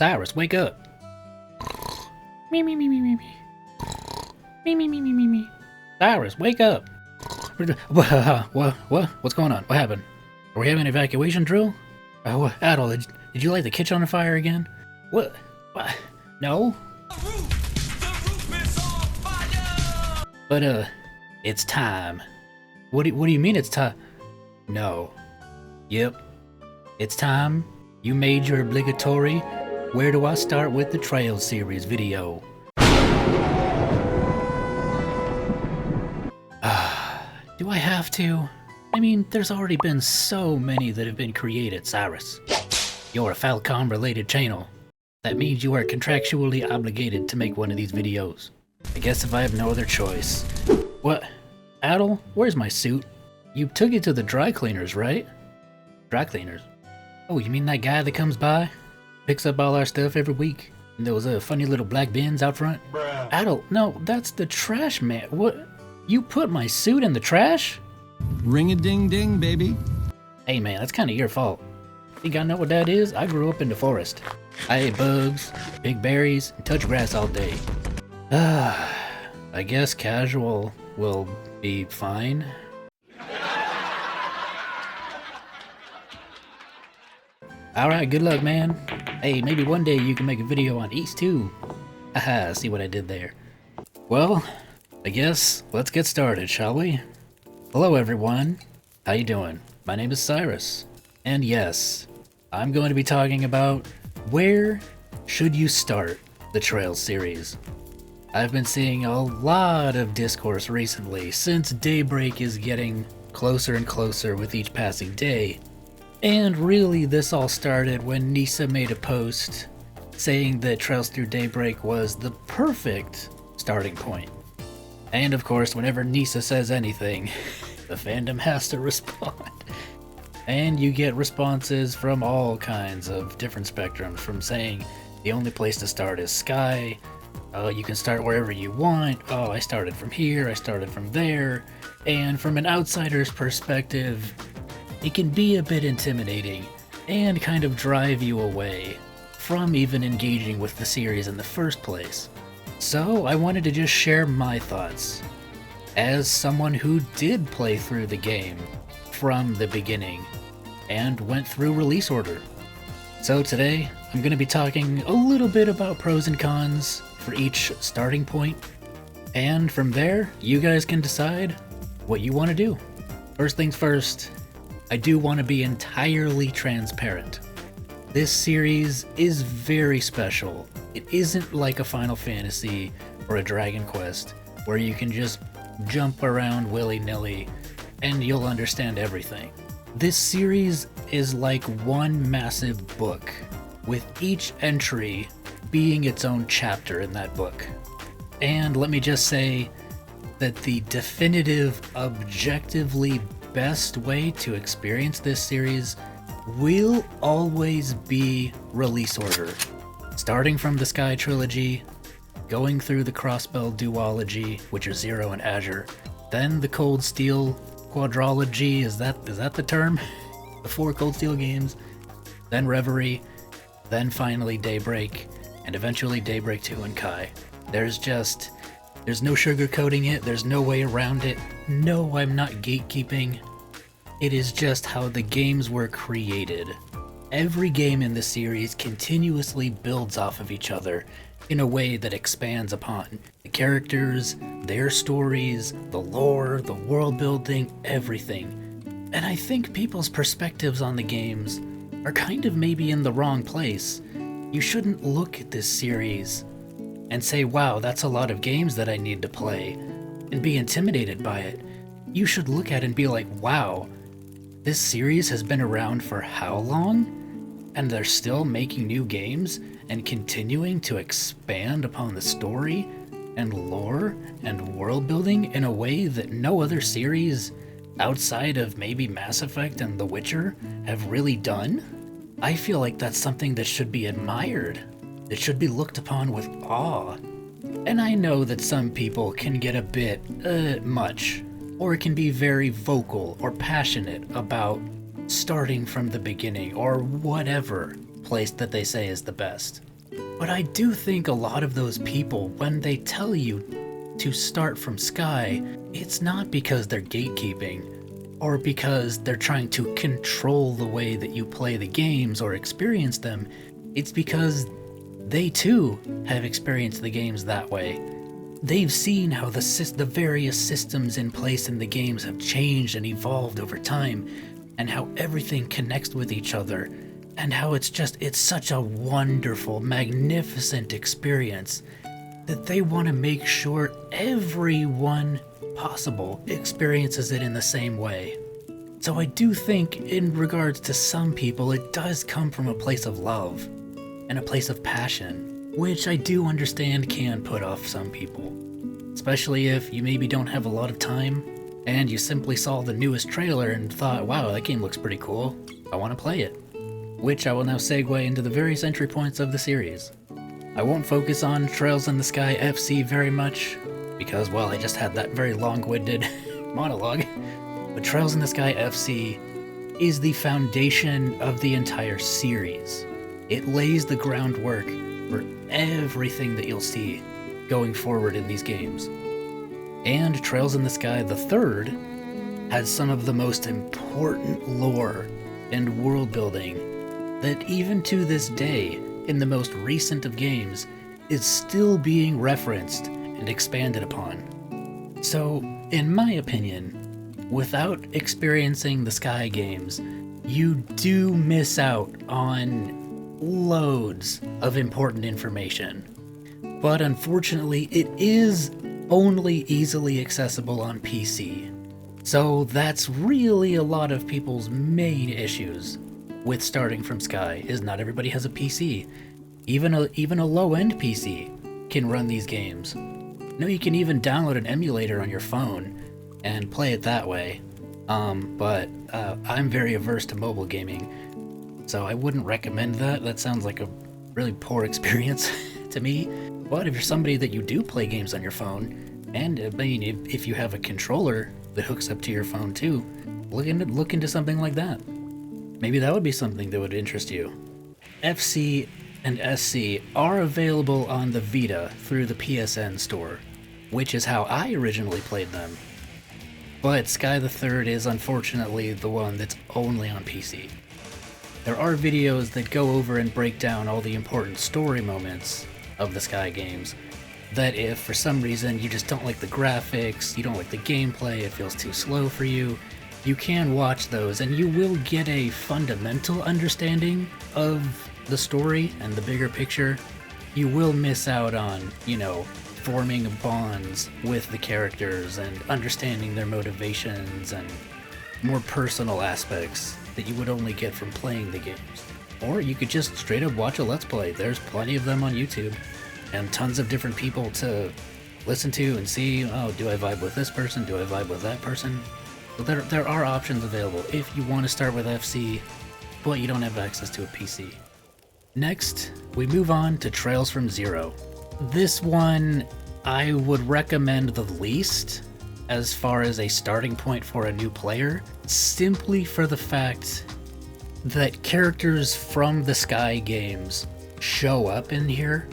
Cyrus, wake up. Me, me, me, me, me, me. Me, me, me, me, me, me. Cyrus, wake up. What? What's going on? What happened? Are we having an evacuation drill? Adol, did you light the kitchen on fire again? What? No? The roof is on fire! But, it's time. What do you mean it's time? No. Yep. It's time. You made your obligatory Where Do I Start with the Trail series video. Do I have to? I mean, there's already been so many that have been created, Cyrus. You're a Falcom-related channel. That means you are contractually obligated to make one of these videos. I guess if I have no other choice. What? Adol, where's my suit? You took it to the dry cleaners, right? Dry cleaners? Oh, you mean that guy that comes by? Picks up all our stuff every week? And there was a funny little black bins out front? Bruh. Adol, no, that's the trash man. What? You put my suit in the trash? Ring-a-ding-ding, baby. Hey man, that's kinda your fault. Think I know what that is? I grew up in the forest. I ate bugs, big berries, and touch grass all day. I guess casual will be fine. Alright, good luck, man. Hey, maybe one day you can make a video on East too. Haha, see what I did there. Well, I guess let's get started, shall we? Hello everyone, how you doing? My name is Cyrus, and yes, I'm going to be talking about where should you start the Trails series. I've been seeing a lot of discourse recently since Daybreak is getting closer and closer with each passing day. And really this all started when Nisa made a post saying that Trails Through Daybreak was the perfect starting point. And of course, whenever Nisa says anything, the fandom has to respond. And you get responses from all kinds of different spectrums, from saying the only place to start is Sky, you can start wherever you want, oh I started from here, I started from there, and from an outsider's perspective, it can be a bit intimidating and kind of drive you away from even engaging with the series in the first place. So I wanted to just share my thoughts as someone who did play through the game from the beginning and went through release order. So today I'm going to be talking a little bit about pros and cons for each starting point, and from there you guys can decide what you want to do. First things first, I do want to be entirely transparent. This series is very special. It isn't like a Final Fantasy or a Dragon Quest where you can just jump around willy-nilly and you'll understand everything. This series is like one massive book, with each entry being its own chapter in that book. And let me just say that the definitive, objectively best way to experience this series will always be release order. Starting from the Sky Trilogy, going through the Crossbell Duology, which are Zero and Azure, then the Cold Steel Quadrology, is that the term? The 4 Cold Steel games, then Reverie, then finally Daybreak, and eventually Daybreak 2 and Kai. There's no sugarcoating it, there's no way around it. No, I'm not gatekeeping. It is just how the games were created. Every game in the series continuously builds off of each other in a way that expands upon the characters, their stories, the lore, the world building, everything. And I think people's perspectives on the games are kind of maybe in the wrong place. You shouldn't look at this series and say, wow, that's a lot of games that I need to play, and be intimidated by it. You should look at it and be like, wow, this series has been around for how long? And they're still making new games and continuing to expand upon the story and lore and world building in a way that no other series outside of maybe Mass Effect and The Witcher have really done. I feel like that's something that should be admired. It should be looked upon with awe. And I know that some people can get a bit, much, or can be very vocal or passionate about starting from the beginning or whatever place that they say is the best. But I do think a lot of those people, when they tell you to start from Sky, it's not because they're gatekeeping, or because they're trying to control the way that you play the games or experience them. It's because they too have experienced the games that way. They've seen how the various systems in place in the games have changed and evolved over time, and how everything connects with each other, and how it's such a wonderful, magnificent experience that they want to make sure everyone possible experiences it in the same way. So I do think, in regards to some people, it does come from a place of love and a place of passion, which I do understand can put off some people, especially if you maybe don't have a lot of time and you simply saw the newest trailer and thought, wow, that game looks pretty cool, I want to play it. Which I will now segue into the various entry points of the series. I won't focus on Trails in the Sky FC very much, because, well, I just had that very long-winded monologue. But Trails in the Sky FC is the foundation of the entire series. It lays the groundwork for everything that you'll see going forward in these games. And Trails in the Sky the Third has some of the most important lore and world building that even to this day, in the most recent of games, is still being referenced and expanded upon. So, in my opinion, without experiencing the Sky games, you do miss out on loads of important information. But unfortunately, it is only easily accessible on PC. So that's really a lot of people's main issues with starting from Sky, is not everybody has a PC. Even a low-end PC can run these games. No, you can even download an emulator on your phone and play it that way. But I'm very averse to mobile gaming, so I wouldn't recommend that. That sounds like a really poor experience to me. But if you're somebody that you do play games on your phone, and I mean, if you have a controller that hooks up to your phone too, look into something like that. Maybe that would be something that would interest you. FC and SC are available on the Vita through the PSN store, which is how I originally played them. But Sky the Third is unfortunately the one that's only on PC. There are videos that go over and break down all the important story moments of the Sky games, that if for some reason you just don't like the graphics, you don't like the gameplay, it feels too slow for you, you can watch those and you will get a fundamental understanding of the story and the bigger picture. You will miss out on, forming bonds with the characters and understanding their motivations and more personal aspects that you would only get from playing the games. Or you could just straight up watch a Let's Play. There's plenty of them on YouTube and tons of different people to listen to and see, oh, do I vibe with this person? Do I vibe with that person? But there are options available if you want to start with FC, but you don't have access to a PC. Next, we move on to Trails from Zero. This one I would recommend the least as far as a starting point for a new player, simply for the fact that characters from the Sky games show up in here,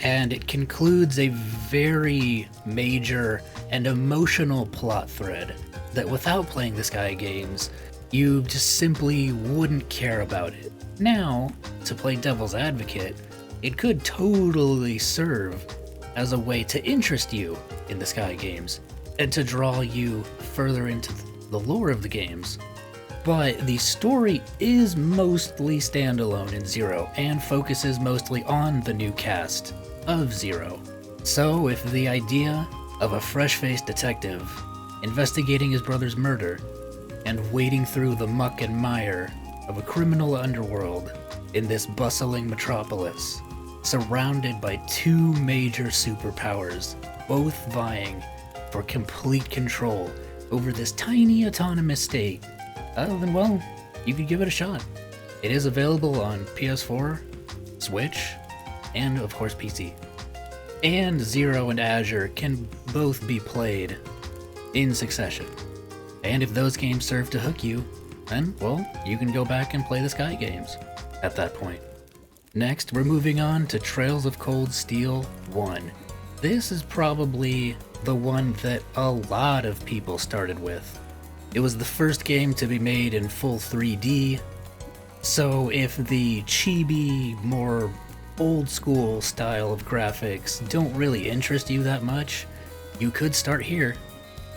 and it concludes a very major and emotional plot thread that without playing the Sky games, you just simply wouldn't care about it. Now, to play devil's advocate, it could totally serve as a way to interest you in the Sky games and to draw you further into the lore of the games. But the story is mostly standalone in Zero and focuses mostly on the new cast of Zero. So if the idea of a fresh-faced detective investigating his brother's murder and wading through the muck and mire of a criminal underworld in this bustling metropolis, surrounded by two major superpowers, both vying for complete control over this tiny autonomous state, then well, you could give it a shot. It is available on PS4, Switch, and of course PC. And Zero and Azure can both be played in succession. And if those games serve to hook you, then, well, you can go back and play the Sky games at that point. Next, we're moving on to Trails of Cold Steel 1. This is probably the one that a lot of people started with. It was the first game to be made in full 3D, so if the chibi, more old school style of graphics don't really interest you that much, you could start here.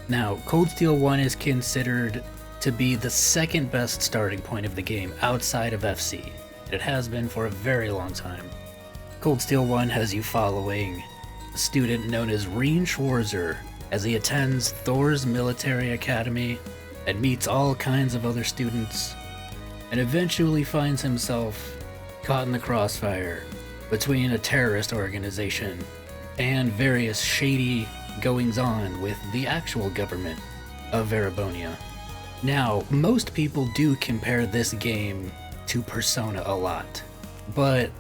Now, Cold Steel 1 is considered to be the second best starting point of the game outside of FC. It has been for a very long time. Cold Steel 1 has you following a student known as Reen Schwarzer as he attends Thor's military academy and meets all kinds of other students, and eventually finds himself caught in the crossfire between a terrorist organization and various shady goings-on with the actual government of Verebonia. Now, most people do compare this game to Persona a lot, but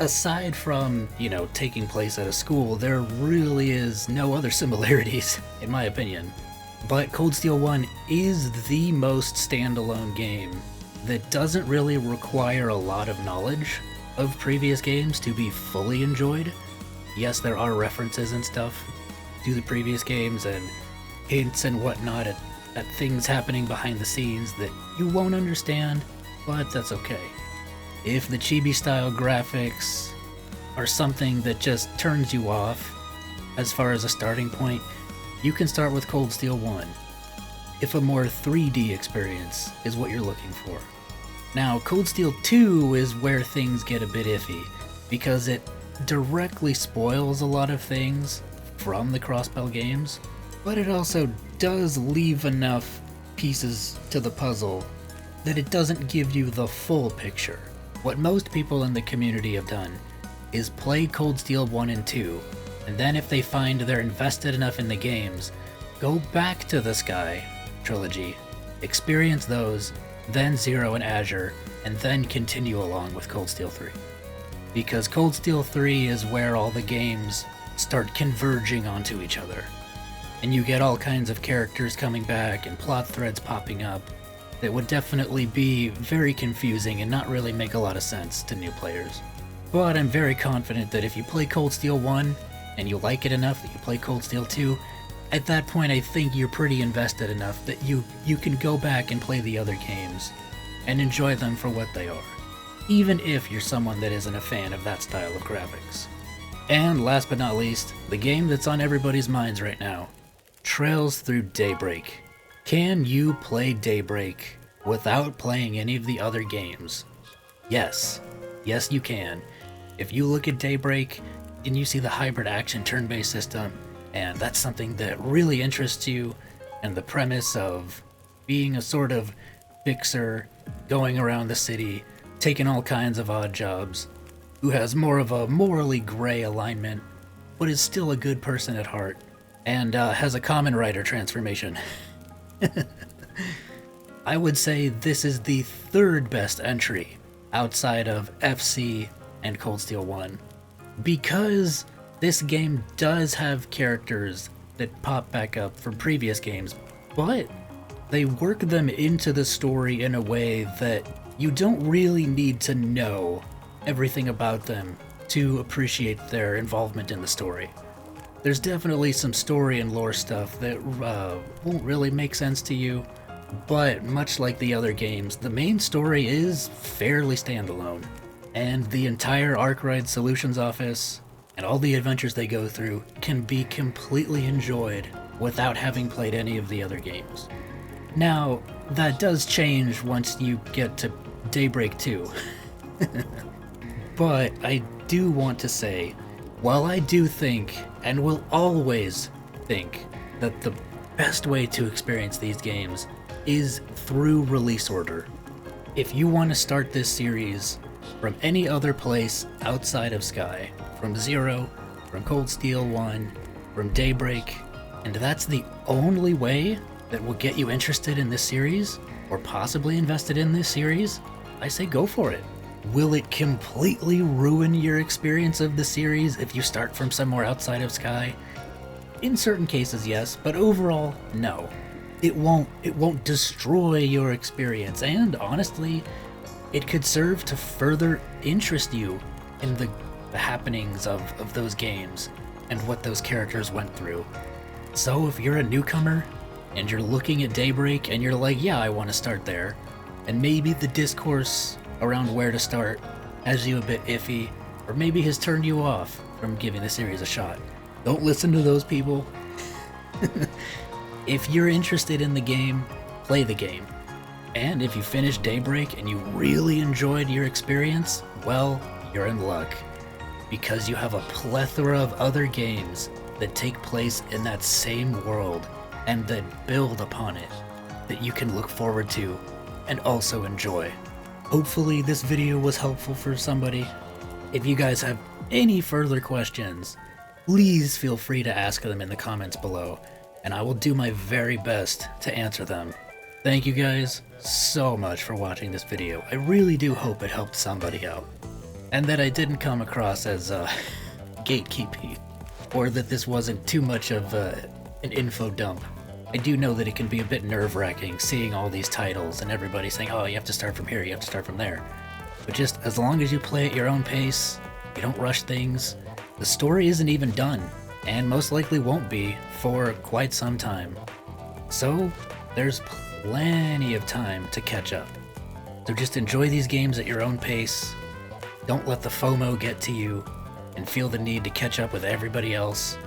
aside from, taking place at a school, there really is no other similarities, in my opinion. But Cold Steel 1 is the most standalone game that doesn't really require a lot of knowledge of previous games to be fully enjoyed. Yes, there are references and stuff to the previous games and hints and whatnot at things happening behind the scenes that you won't understand, but that's okay. If the chibi style graphics are something that just turns you off as far as a starting point, you can start with Cold Steel 1 if a more 3D experience is what you're looking for. Now, Cold Steel 2 is where things get a bit iffy, because it directly spoils a lot of things from the Crossbell games, but it also does leave enough pieces to the puzzle that it doesn't give you the full picture. What most people in the community have done is play Cold Steel 1 and 2, and then if they find they're invested enough in the games, go back to the Sky trilogy, experience those, then Zero and Azure, and then continue along with Cold Steel 3. Because Cold Steel 3 is where all the games start converging onto each other, and you get all kinds of characters coming back and plot threads popping up that would definitely be very confusing and not really make a lot of sense to new players. But I'm very confident that if you play Cold Steel 1 and you like it enough that you play Cold Steel 2, at that point I think you're pretty invested enough that you can go back and play the other games and enjoy them for what they are, even if you're someone that isn't a fan of that style of graphics. And last but not least, the game that's on everybody's minds right now, Trails Through Daybreak. Can you play Daybreak without playing any of the other games? Yes. Yes, you can. If you look at Daybreak and you see the hybrid action turn-based system, and that's something that really interests you, and the premise of being a sort of fixer, going around the city, taking all kinds of odd jobs, who has more of a morally gray alignment, but is still a good person at heart, and has a Kamen Rider transformation. I would say this is the third best entry outside of FC and Cold Steel 1, because this game does have characters that pop back up from previous games, but they work them into the story in a way that you don't really need to know everything about them to appreciate their involvement in the story. There's definitely some story and lore stuff that won't really make sense to you, but much like the other games, the main story is fairly standalone, and the entire Arkwright Solutions office and all the adventures they go through can be completely enjoyed without having played any of the other games. Now, that does change once you get to Daybreak 2. But I do want to say, while I do think, and will always think, that the best way to experience these games is through release order. If you want to start this series from any other place outside of Sky, from Zero, from Cold Steel 1, from Daybreak, and that's the only way that will get you interested in this series, or possibly invested in this series, I say go for it. Will it completely ruin your experience of the series if you start from somewhere outside of Sky? In certain cases, yes, but overall, no. It won't destroy your experience, and honestly, it could serve to further interest you in the happenings of those games and what those characters went through. So if you're a newcomer and you're looking at Daybreak and you're like, yeah, I want to start there, and maybe the discourse around where to start has you a bit iffy, or maybe has turned you off from giving the series a shot, don't listen to those people. If you're interested in the game, play the game. And if you finished Daybreak and you really enjoyed your experience, well, you're in luck. Because you have a plethora of other games that take place in that same world and that build upon it that you can look forward to and also enjoy. Hopefully this video was helpful for somebody. If you guys have any further questions, please feel free to ask them in the comments below, and I will do my very best to answer them. Thank you guys so much for watching this video. I really do hope it helped somebody out, and that I didn't come across as gatekeeping, or that this wasn't too much of an info dump. I do know that it can be a bit nerve-wracking seeing all these titles and everybody saying, oh, you have to start from here, you have to start from there. But just as long as you play at your own pace, you don't rush things, the story isn't even done, and most likely won't be for quite some time. So there's plenty of time to catch up. So just enjoy these games at your own pace. Don't let the FOMO get to you and feel the need to catch up with everybody else.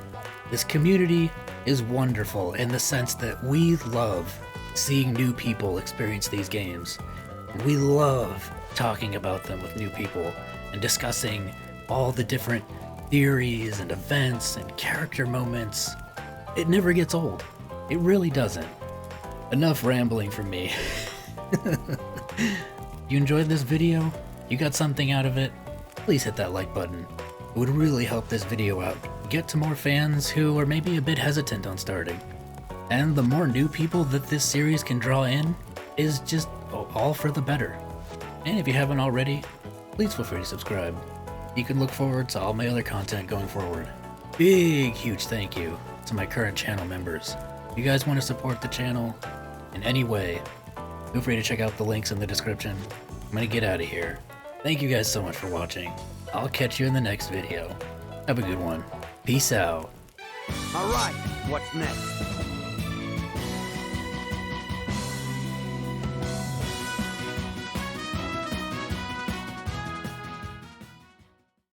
This community is wonderful in the sense that we love seeing new people experience these games. And we love talking about them with new people and discussing all the different theories and events and character moments. It never gets old. It really doesn't. Enough rambling from me. You enjoyed this video? You got something out of it? Please hit that like button. It would really help this video out. Get to more fans who are maybe a bit hesitant on starting. And the more new people that this series can draw in is just all for the better. And if you haven't already, please feel free to subscribe. You can look forward to all my other content going forward. Big, huge thank you to my current channel members. If you guys want to support the channel in any way, feel free to check out the links in the description. I'm gonna get out of here. Thank you guys so much for watching. I'll catch you in the next video. Have a good one. Peace out. All right, what's next?